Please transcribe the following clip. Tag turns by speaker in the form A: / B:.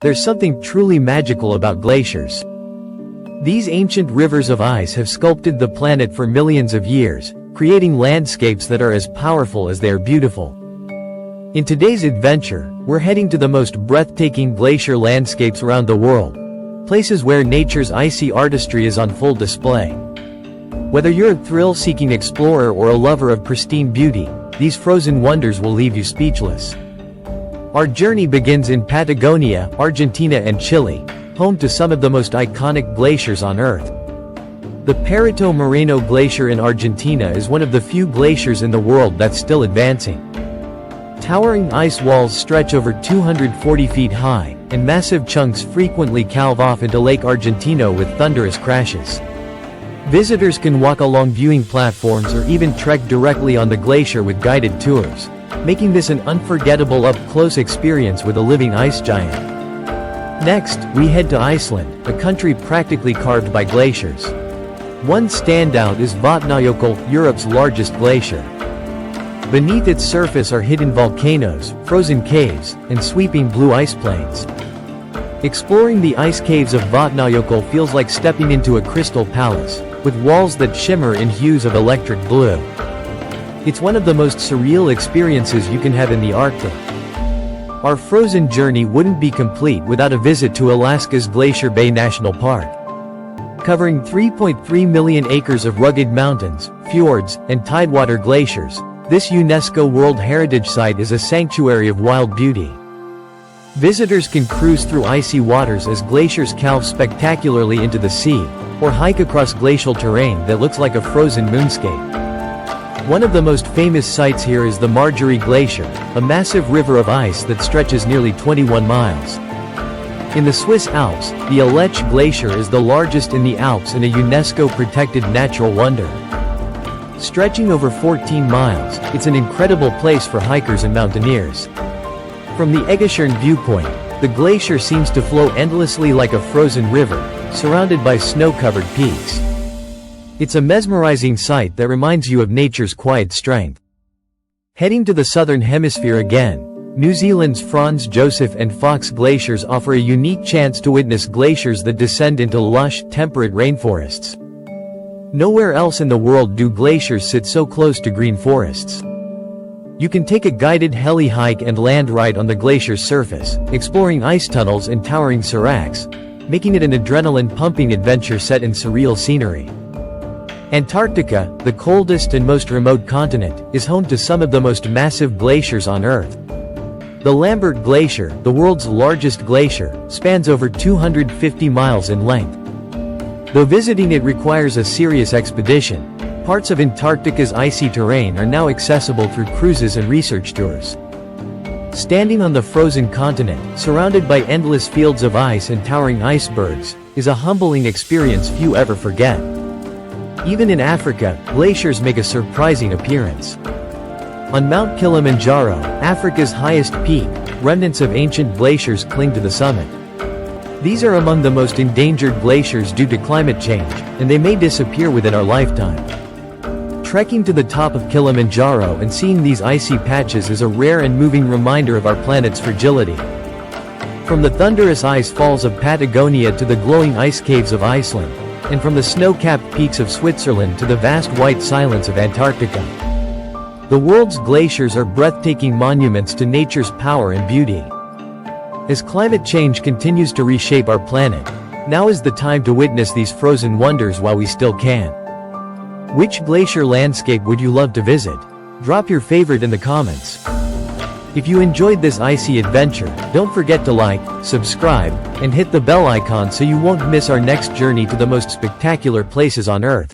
A: there's something truly magical about glaciers. These ancient rivers of ice have sculpted the planet for millions of years, creating landscapes that are as powerful as they are beautiful. In today's adventure, we're heading to the most breathtaking glacier landscapes around the world, places where nature's icy artistry is on full display. Whether you're a thrill-seeking explorer or a lover of pristine beauty, these frozen wonders will leave you speechless. Our journey begins in Patagonia, Argentina and Chile, home to some of the most iconic glaciers on Earth. The Perito Moreno Glacier in Argentina is one of the few glaciers in the world that's still advancing. Towering ice walls stretch over 240 feet high, and massive chunks frequently calve off into Lake Argentino with thunderous crashes. Visitors can walk along viewing platforms or even trek directly on the glacier with guided tours, making this an unforgettable up-close experience with a living ice giant. Next, we head to Iceland, a country practically carved by glaciers. One standout is Vatnajökull, Europe's largest glacier. Beneath its surface are hidden volcanoes, frozen caves, and sweeping blue ice plains. Exploring the ice caves of Vatnajökull feels like stepping into a crystal palace, with walls that shimmer in hues of electric blue. It's one of the most surreal experiences you can have in the Arctic. Our frozen journey wouldn't be complete without a visit to Alaska's Glacier Bay National Park. Covering 3.3 million acres of rugged mountains, fjords, and tidewater glaciers, this UNESCO World Heritage Site is a sanctuary of wild beauty. Visitors can cruise through icy waters as glaciers calve spectacularly into the sea, or hike across glacial terrain that looks like a frozen moonscape. One of the most famous sites here is the Margerie Glacier, a massive river of ice that stretches nearly 21 miles. In the Swiss Alps, the Aletsch Glacier is the largest in the Alps and a UNESCO-protected natural wonder. Stretching over 14 miles, it's an incredible place for hikers and mountaineers. From the Eggeshorn viewpoint, the glacier seems to flow endlessly like a frozen river, surrounded by snow-covered peaks. It's a mesmerizing sight that reminds you of nature's quiet strength. Heading to the southern hemisphere again, New Zealand's Franz Josef and Fox glaciers offer a unique chance to witness glaciers that descend into lush, temperate rainforests. Nowhere else in the world do glaciers sit so close to green forests. You can take a guided heli hike and land right on the glacier's surface, exploring ice tunnels and towering seracs, making it an adrenaline-pumping adventure set in surreal scenery. Antarctica, the coldest and most remote continent, is home to some of the most massive glaciers on Earth. The Lambert Glacier, the world's largest glacier, spans over 250 miles in length. Though visiting it requires a serious expedition, parts of Antarctica's icy terrain are now accessible through cruises and research tours. Standing on the frozen continent, surrounded by endless fields of ice and towering icebergs, is a humbling experience few ever forget. Even in Africa, glaciers make a surprising appearance. On Mount Kilimanjaro, Africa's highest peak, remnants of ancient glaciers cling to the summit. These are among the most endangered glaciers due to climate change, and they may disappear within our lifetime. Trekking to the top of Kilimanjaro and seeing these icy patches is a rare and moving reminder of our planet's fragility. From the thunderous ice falls of Patagonia to the glowing ice caves of Iceland, and from the snow-capped peaks of Switzerland to the vast white silence of Antarctica. The world's glaciers are breathtaking monuments to nature's power and beauty. As climate change continues to reshape our planet, now is the time to witness these frozen wonders while we still can. Which glacier landscape would you love to visit? Drop your favorite in the comments. If you enjoyed this icy adventure, don't forget to like, subscribe, and hit the bell icon so you won't miss our next journey to the most spectacular places on Earth.